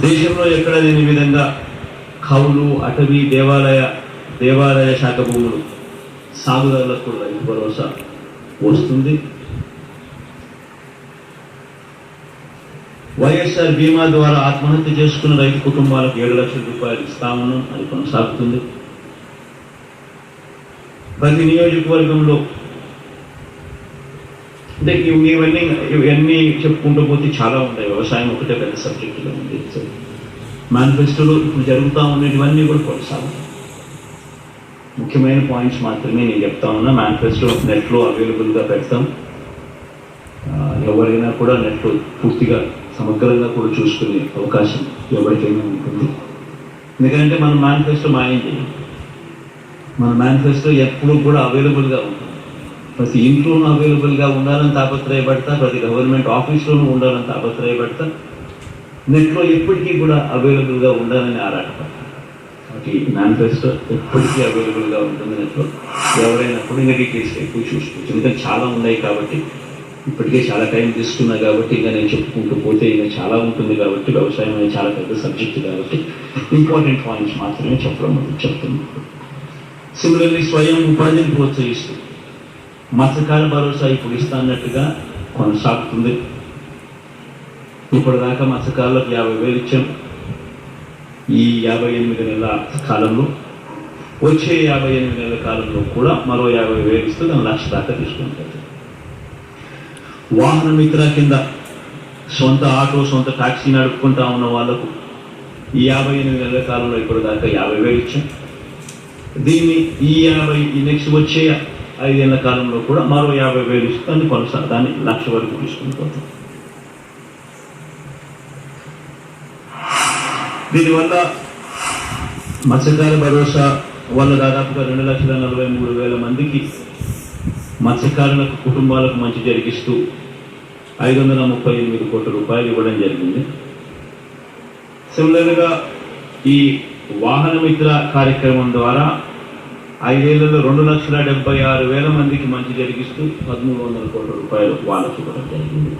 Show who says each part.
Speaker 1: దేశంలో ఎక్కడ లేని విధంగా కౌలు, అటవీ, దేవాలయ శాఖ భూములు సాగుదారులకు కూడా రైతు భరోసా వస్తుంది. వైఎస్ఆర్ బీమా ద్వారా ఆత్మహత్య చేసుకున్న రైతు కుటుంబాలకు 7 లక్షల రూపాయలు ఇస్తామన్నాం, అది కొనసాగుతుంది. ప్రతి నియోజకవర్గంలో అంటే ఇవన్నీ చెప్పుకుంటూ పోతే చాలా ఉంటాయి. వ్యవసాయం ఒకటే పెద్ద సబ్జెక్టుగా ఉంది. మేనిఫెస్టోలో ఇప్పుడు జరుగుతూ ఉండేటివన్నీ కూడా కొనసాగుతాయి. ముఖ్యమైన పాయింట్స్ మాత్రమే నేను చెప్తా ఉన్నా. మేనిఫెస్టో నెట్లో అవైలబుల్గా పెడతాం. ఎవరైనా కూడా నెట్లో పూర్తిగా సమగ్రంగా కూడా చూసుకునే అవకాశం ఎవరికైనా ఉంటుంది. ఎందుకంటే మన మేనిఫెస్టో మాయం చేయం. మన మేనిఫెస్టో ఎప్పుడూ కూడా అవైలబుల్గా ఉంటుంది. ప్రతి ఇంట్లోనూ అవైలబుల్గా ఉండాలని తాపత్రయపడతా, ప్రతి గవర్నమెంట్ ఆఫీస్లోనూ ఉండాలని తాపత్రయపడతా, నెట్లో ఎప్పటికీ కూడా అవైలబుల్గా ఉండాలని ఆరాటపడతా. కాబట్టి మేనిఫెస్టో ఎప్పటికీ అవైలబుల్గా ఉంటుంది నెట్లో. ఎవరైనా కూడా ఇంకా డీటెయిల్స్ ఎక్కువ చూసుకోవచ్చు. ఎందుకంటే చాలా ఉన్నాయి కాబట్టి, ఇప్పటికే చాలా టైం తీసుకున్నా కాబట్టి ఇంకా నేను చెప్పుకుంటూ పోతే ఇంకా చాలా ఉంటుంది కాబట్టి, వ్యవసాయం అనేది చాలా పెద్ద సబ్జెక్టు కాబట్టి ఇంపార్టెంట్ పాయింట్స్ మాత్రమే చెప్తున్నాను. సిమిలర్లీ స్వయం ఉపాధిని ప్రోత్సహిస్తూ మత్స్యకార భరోసా ఇప్పుడు ఇస్తా అన్నట్టుగా కొనసాగుతుంది. ఇప్పటిదాకా మత్స్యకారులకు 50,000 ఇచ్చాం. ఈ 58 నెలల కాలంలో, వచ్చే 58 నెలల కాలంలో కూడా మరో 50,000 ఇస్తూ దాని 1,00,000 దాకా తీసుకుంటారు. వాహన మిత్ర కింద సొంత ఆటో, సొంత టాక్సీ నడుపుకుంటా ఉన్న వాళ్లకు ఈ 58 నెలల కాలంలో ఇప్పటిదాకా 50,000 ఇచ్చాం. దీన్ని ఈ నెక్స్ట్ వచ్చే 5 ఏళ్ల కాలంలో కూడా మరో 50,000 ఇస్తుంది. దాన్ని 1,00,000 వరకు తీసుకుని పోతాం. దీనివల్ల మత్స్యకార భరోసా వల్ల దాదాపుగా 2,43,000 మందికి మత్స్యకారులకు కుటుంబాలకు మంచి జరిగిస్తూ 538 కోట్ల రూపాయలు ఇవ్వడం జరిగింది. సిమిలర్గా ఈ వాహన మిత్ర కార్యక్రమం ద్వారా 5 ఏళ్లలో 2,76,000 మందికి మంచి జరిగిస్తూ 1,300 కోట్ల రూపాయలు వాళ్ళకి ఇవ్వడం జరిగింది.